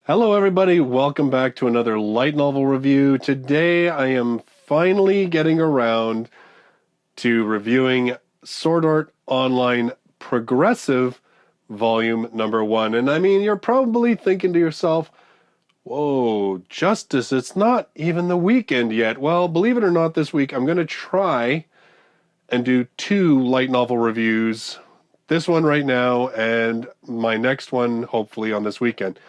Hello, everybody. Welcome back to another light novel review. Today, I am finally getting around to reviewing Sword Art Online Progressive Volume number 1. And I mean, you're probably thinking to yourself, whoa, Justice, it's not even the weekend yet. Well, believe it or not, this week I'm going to try and do 2 light novel reviews. This one right now and my next one, hopefully, on this weekend.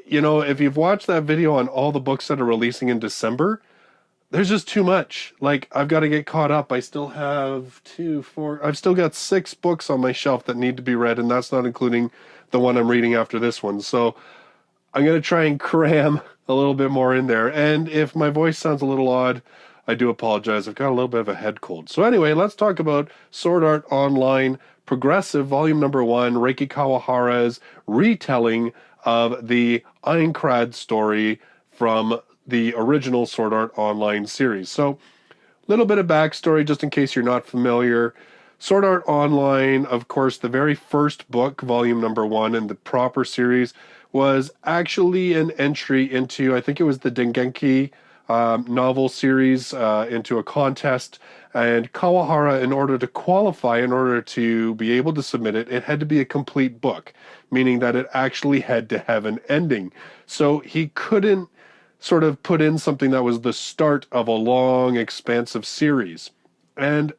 You know, if you've watched that video on all the books that are releasing in December, there's just too much. Like, I've got to get caught up. I still have I've still got 6 books on my shelf that need to be read, and that's not including the one I'm reading after this one. So I'm going to try and cram a little bit more in there. And if my voice sounds a little odd, I do apologize. I've got a little bit of a head cold. So anyway, let's talk about Sword Art Online Progressive, Volume number 1, Reki Kawahara's retelling of the Aincrad story from the original Sword Art Online series. So, a little bit of backstory just in case you're not familiar. Sword Art Online, of course, the very first book, volume number 1 in the proper series, was actually an entry into, I think it was the Dengeki novel series, into a contest. And Kawahara, in order to qualify, in order to be able to submit it, it had to be a complete book, meaning that it actually had to have an ending. So he couldn't sort of put in something that was the start of a long, expansive series. And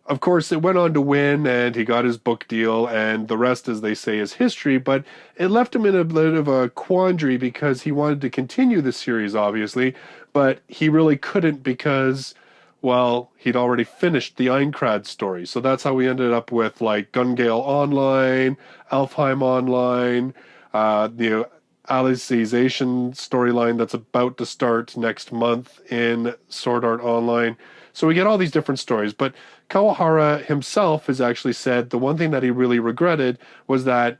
of course, it went on to win, and he got his book deal, and the rest, as they say, is history. But it left him in a bit of a quandary because he wanted to continue the series, obviously, but he really couldn't because, well, he'd already finished the Aincrad story. So that's how we ended up with, like, Gun-Gale Online, Alfheim Online, the Alicization storyline that's about to start next month in Sword Art Online. So we get all these different stories, but Kawahara himself has actually said the one thing that he really regretted was that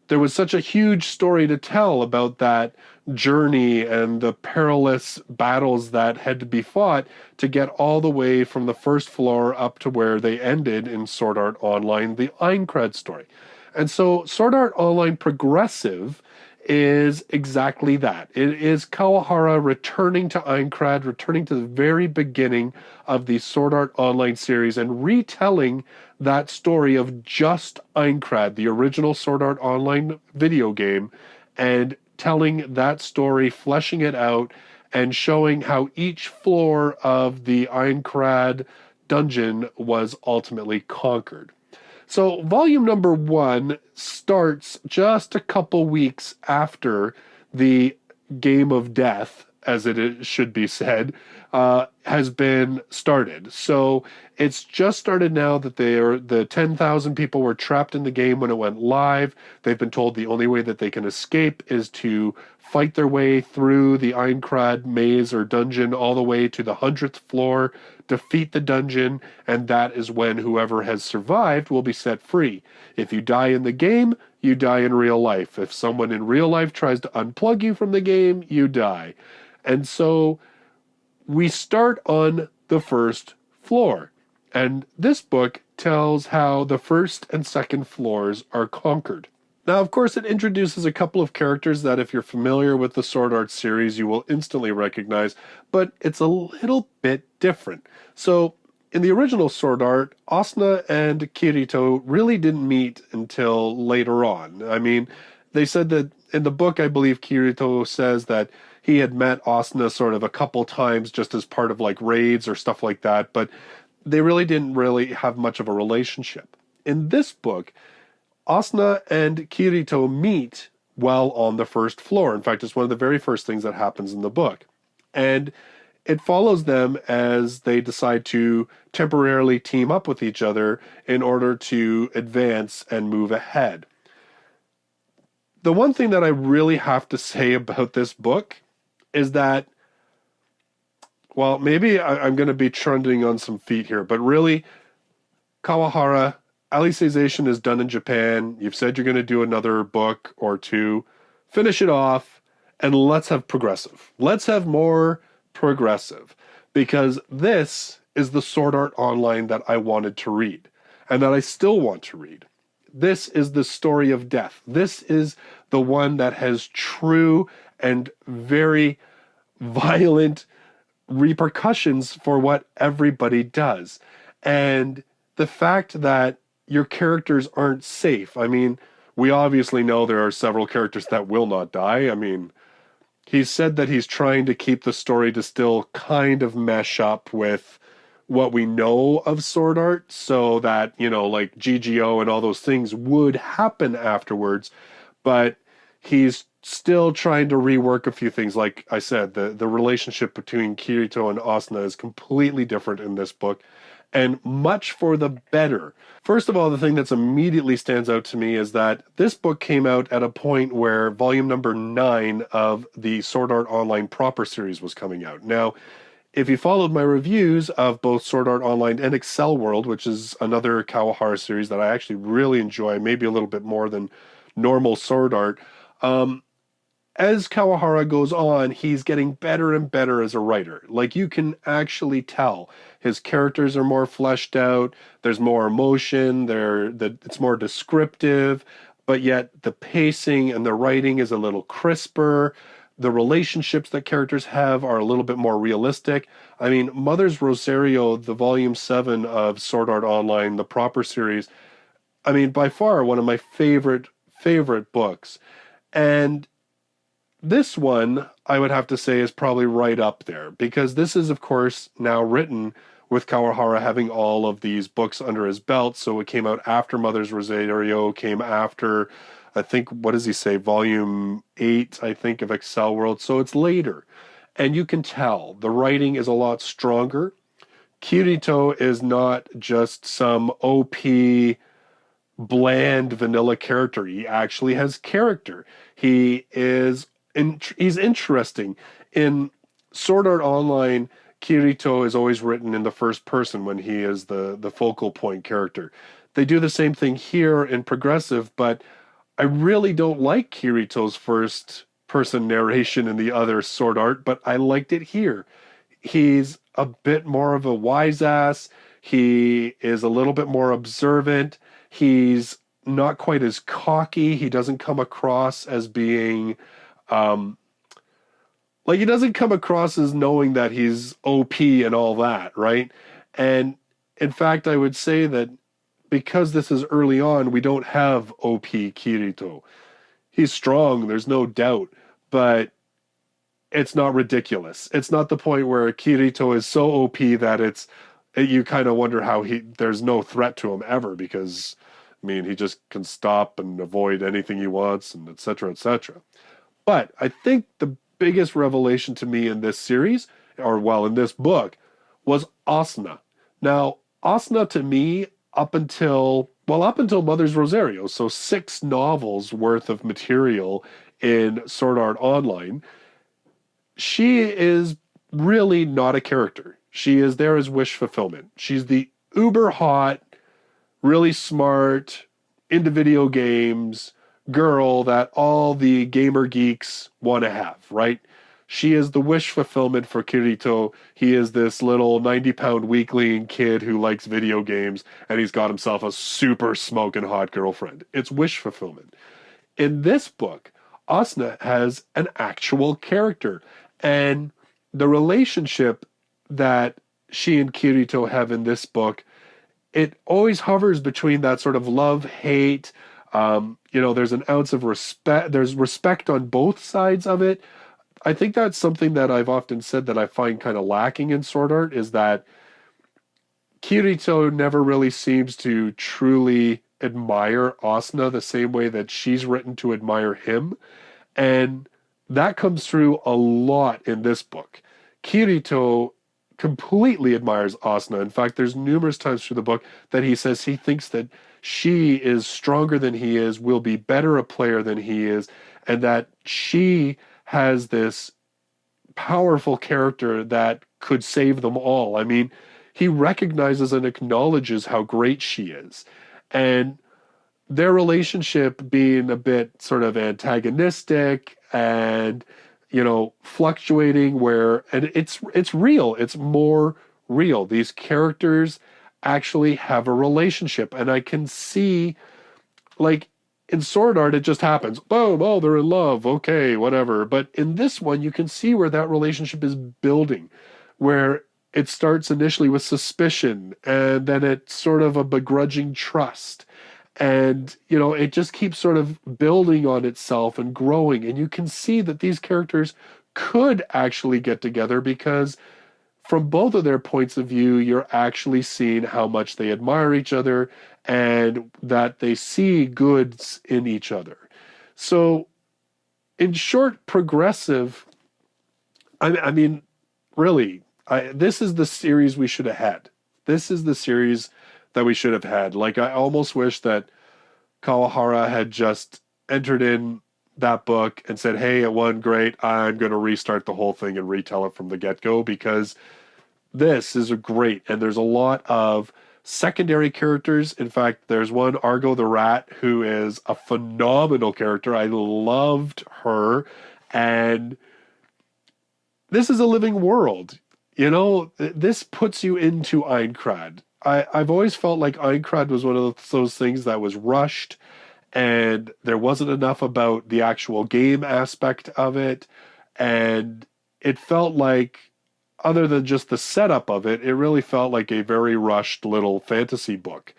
there was such a huge story to tell about that journey and the perilous battles that had to be fought to get all the way from the first floor up to where they ended in Sword Art Online, the Aincrad story. And so Sword Art Online Progressive is exactly that. It is Kawahara returning to Aincrad, returning to the very beginning of the Sword Art Online series and retelling that story of just Aincrad, the original Sword Art Online video game, and telling that story, fleshing it out, and showing how each floor of the Aincrad dungeon was ultimately conquered. So volume number 1 starts just a couple weeks after the Game of Death, as it should be said, has been started. So it's just started now that the 10,000 people were trapped in the game when it went live. They've been told the only way that they can escape is to fight their way through the Aincrad maze or dungeon all the way to the 100th floor, defeat the dungeon, and that is when whoever has survived will be set free. If you die in the game, you die in real life. If someone in real life tries to unplug you from the game, you die. And so we start on the first floor. And this book tells how the first and second floors are conquered. Now, of course, it introduces a couple of characters that if you're familiar with the Sword Art series, you will instantly recognize, but it's a little bit different. So, in the original Sword Art, Asuna and Kirito really didn't meet until later on. I mean, they said that in the book, I believe Kirito says that he had met Asuna sort of a couple times just as part of like raids or stuff like that, but they really didn't really have much of a relationship. In this book, Asuna and Kirito meet while on the first floor. In fact, it's one of the very first things that happens in the book. And it follows them as they decide to temporarily team up with each other in order to advance and move ahead. The one thing that I really have to say about this book is that, well, maybe I'm going to be trundling on some feet here, but really, Kawahara, Alicization is done in Japan. You've said you're going to do another book or 2. Finish it off, and let's have progressive. Let's have more progressive, because this is the Sword Art Online that I wanted to read, and that I still want to read. This is the story of death. This is the one that has true and very violent repercussions for what everybody does. And the fact that your characters aren't safe. I mean, we obviously know there are several characters that will not die. I mean, he's said that he's trying to keep the story to still kind of mesh up with what we know of Sword Art, so that, you know, like GGO and all those things would happen afterwards. But he's still trying to rework a few things. Like I said, the relationship between Kirito and Asuna is completely different in this book, and much for the better. First of all, the thing that's immediately stands out to me is that this book came out at a point where volume number 9 of the Sword Art Online proper series was coming out. Now, if you followed my reviews of both Sword Art Online and Excel World, which is another Kawahara series that I actually really enjoy, maybe a little bit more than normal Sword Art, as Kawahara goes on, he's getting better and better as a writer. Like, you can actually tell his characters are more fleshed out, there's more emotion, it's more descriptive, but yet the pacing and the writing is a little crisper. The relationships that characters have are a little bit more realistic. I mean, Mother's Rosario, the volume 7 of Sword Art Online, the proper series, I mean, by far one of my favorite books. And this one, I would have to say, is probably right up there, because this is, of course, now written with Kawahara having all of these books under his belt. So it came out after Mother's Rosario, came after, I think, what does he say, volume 8, I think, of Excel World. So it's later. And you can tell the writing is a lot stronger. Kirito is not just some OP, bland, vanilla character. He actually has character. He's interesting. In Sword Art Online, Kirito is always written in the first person when he is the focal point character. They do the same thing here in Progressive, but I really don't like Kirito's first person narration in the other Sword Art, but I liked it here. He's a bit more of a wise ass. He is a little bit more observant. He's not quite as cocky. He doesn't come across as being, he doesn't come across as knowing that he's OP and all that, right? And in fact, I would say that because this is early on, we don't have OP Kirito. He's strong, there's no doubt, but it's not ridiculous. It's not the point where Kirito is so OP that you kind of wonder how there's no threat to him ever, because, I mean, he just can stop and avoid anything he wants, and et cetera, et cetera. But I think the biggest revelation to me in this series, in this book, was Asuna. Now, Asuna to me, up until Mother's Rosario, so 6 novels worth of material in Sword Art Online, she is really not a character. She is there as wish fulfillment. She's the uber hot, really smart, into video games girl that all the gamer geeks want to have, right? She is the wish fulfillment for Kirito. He is this little 90-pound weakling kid who likes video games, and he's got himself a super smoking hot girlfriend. It's wish fulfillment. In this book, Asuna has an actual character, and the relationship that she and Kirito have in this book, it always hovers between that sort of love-hate. There's an ounce of respect. There's respect on both sides of it. I think that's something that I've often said that I find kind of lacking in Sword Art, is that Kirito never really seems to truly admire Asuna the same way that she's written to admire him. And that comes through a lot in this book. Kirito completely admires Asuna. In fact, there's numerous times through the book that he says he thinks that she is stronger than he is, will be better a player than he is, and that she has this powerful character that could save them all. I mean, he recognizes and acknowledges how great she is. And their relationship being a bit sort of antagonistic and, fluctuating, and it's real. It's more real. These characters actually have a relationship. And I can see, in Sword Art, it just happens. Boom, oh, they're in love. Okay, whatever. But in this one, you can see where that relationship is building, where it starts initially with suspicion, and then it's sort of a begrudging trust. And, it just keeps sort of building on itself and growing. And you can see that these characters could actually get together because from both of their points of view, you're actually seeing how much they admire each other and that they see goods in each other. So, in short, progressive, I mean, really, this is the series we should have had. This is the series that we should have had. Like, I almost wish that Kawahara had just entered in that book and said, hey, it won great. I'm going to restart the whole thing and retell it from the get-go because this is a great, and there's a lot of secondary characters. In fact, there's one, Argo the Rat, who is a phenomenal character. I loved her, and this is a living world. This puts you into Aincrad. I've always felt like Aincrad was one of those things that was rushed, and there wasn't enough about the actual game aspect of it, and it felt like, other than just the setup of it, it really felt like a very rushed little fantasy book.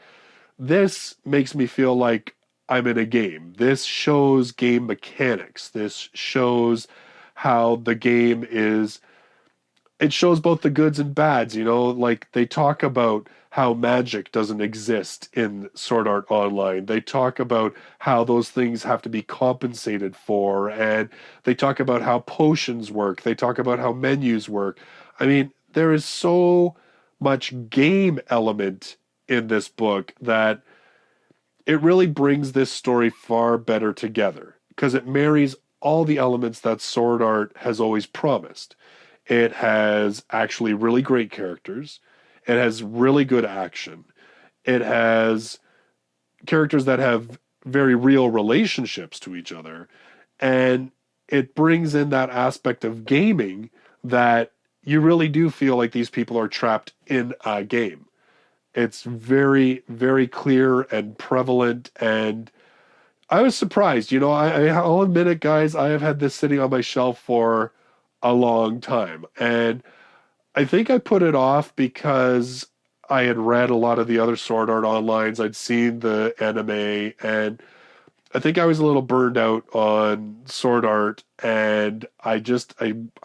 This makes me feel like I'm in a game. This shows game mechanics. This shows how the game is. It shows both the goods and bads, like they talk about how magic doesn't exist in Sword Art Online. They talk about how those things have to be compensated for, and they talk about how potions work. They talk about how menus work. I mean, there is so much game element in this book that it really brings this story far better together because it marries all the elements that Sword Art has always promised. It has actually really great characters. It has really good action. It has characters that have very real relationships to each other. And it brings in that aspect of gaming that you really do feel like these people are trapped in a game. It's very, very clear and prevalent. And I was surprised. I'll admit it, guys. I have had this sitting on my shelf for a long time. And I think I put it off because I had read a lot of the other Sword Art Onlines. I'd seen the anime, and I think I was a little burned out on Sword Art, and I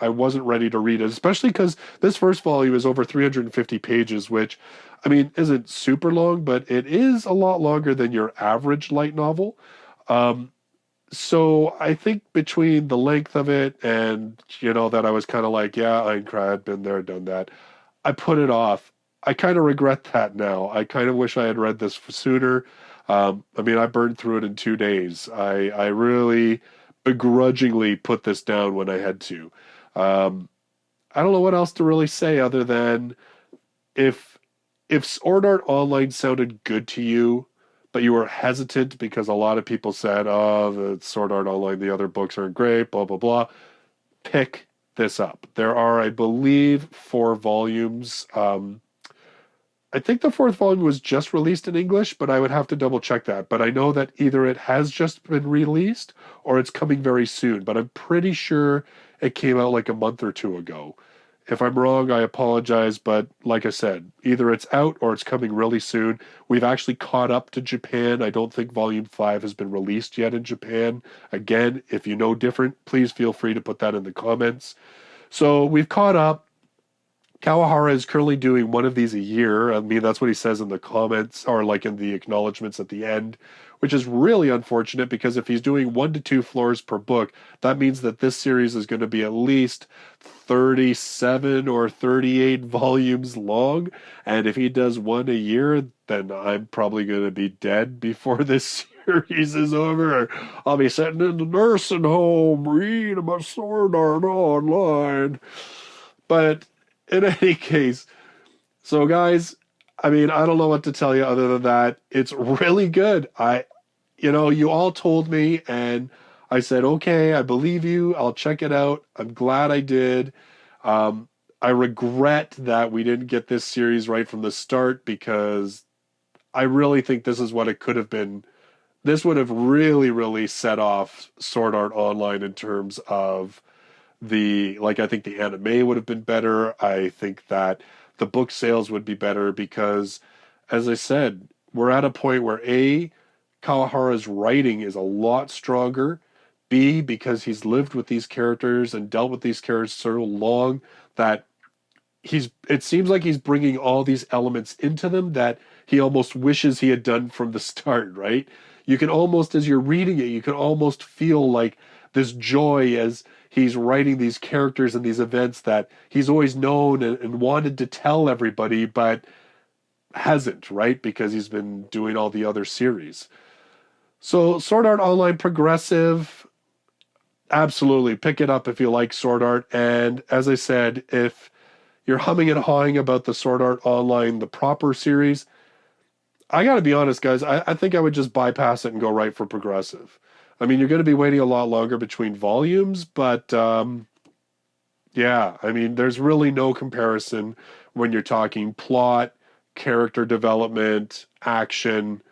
wasn't ready to read it, especially because this first volume is over 350 pages, which, I mean, isn't super long, but it is a lot longer than your average light novel. So I think between the length of it and, that I was kind of like, yeah, Aincrad, been there, done that, I put it off. I kind of regret that now. I kind of wish I had read this sooner. I mean, I burned through it in 2 days. I really begrudgingly put this down when I had to. I don't know what else to really say other than if Sword Art Online sounded good to you, but you were hesitant because a lot of people said, "Oh, the Sword Art Online, the other books aren't great," blah blah blah. Pick this up. There are, I believe, 4 volumes. I think the fourth volume was just released in English, but I would have to double check that. But I know that either it has just been released or it's coming very soon. But I'm pretty sure it came out like a month or two ago. If I'm wrong, I apologize. But like I said, either it's out or it's coming really soon. We've actually caught up to Japan. I don't think Volume 5 has been released yet in Japan. Again, if you know different, please feel free to put that in the comments. So we've caught up. Kawahara is currently doing one of these a year. I mean, that's what he says in the comments or like in the acknowledgments at the end, which is really unfortunate because if he's doing 1 to 2 floors per book, that means that this series is going to be at least 37 or 38 volumes long. And if he does one a year, then I'm probably going to be dead before this series is over. I'll be sitting in the nursing home reading my Sword Art Online. But in any case, so guys, I mean, I don't know what to tell you other than that. It's really good. You all told me, and I said, okay, I believe you. I'll check it out. I'm glad I did. I regret that we didn't get this series right from the start because I really think this is what it could have been this would have really, really set off Sword Art Online in terms of I think the anime would have been better. I think that the book sales would be better because, as I said, we're at a point where A, Kawahara's writing is a lot stronger. B, because he's lived with these characters and dealt with these characters so long that it seems like he's bringing all these elements into them that he almost wishes he had done from the start, right? You can almost, as you're reading it, you can almost feel like this joy as he's writing these characters and these events that he's always known and wanted to tell everybody, but hasn't, right? Because he's been doing all the other series. So Sword Art Online Progressive, absolutely pick it up if you like Sword Art. And as I said, if you're humming and hawing about the Sword Art Online, the proper series, I got to be honest, guys, I think I would just bypass it and go right for Progressive. I mean, you're going to be waiting a lot longer between volumes, but yeah, I mean, there's really no comparison when you're talking plot, character development, action.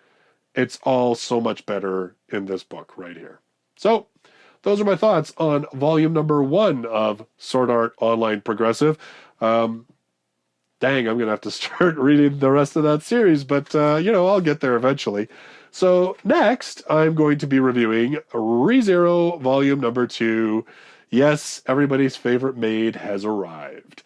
It's all so much better in this book right here. So, those are my thoughts on volume number 1 of Sword Art Online Progressive. Dang, I'm going to have to start reading the rest of that series, but, I'll get there eventually. So next, I'm going to be reviewing ReZero volume number 2. Yes, everybody's favorite maid has arrived.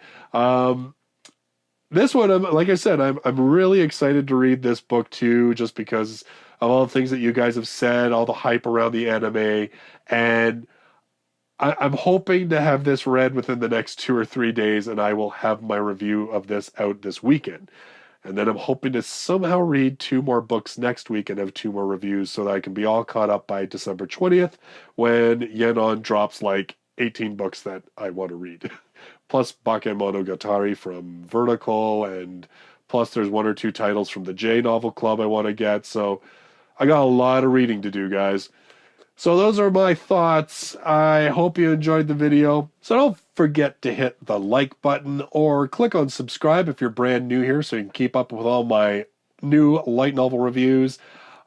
This one, like I said, I'm really excited to read this book too, just because of all the things that you guys have said, all the hype around the anime, and I'm hoping to have this read within the next 2 or 3 days, and I will have my review of this out this weekend. And then I'm hoping to somehow read 2 more books next week and have 2 more reviews so that I can be all caught up by December 20th when Yenon drops like 18 books that I want to read. Plus Bakemonogatari from Vertical, and plus there's 1 or 2 titles from the J Novel Club I want to get. So I got a lot of reading to do, guys. So those are my thoughts. I hope you enjoyed the video. So don't forget to hit the like button or click on subscribe if you're brand new here so you can keep up with all my new light novel reviews.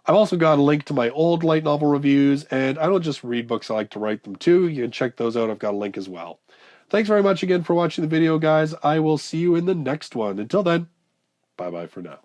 I've also got a link to my old light novel reviews, and I don't just read books, I like to write them too. You can check those out. I've got a link as well. Thanks very much again for watching the video, guys. I will see you in the next one. Until then, bye-bye for now.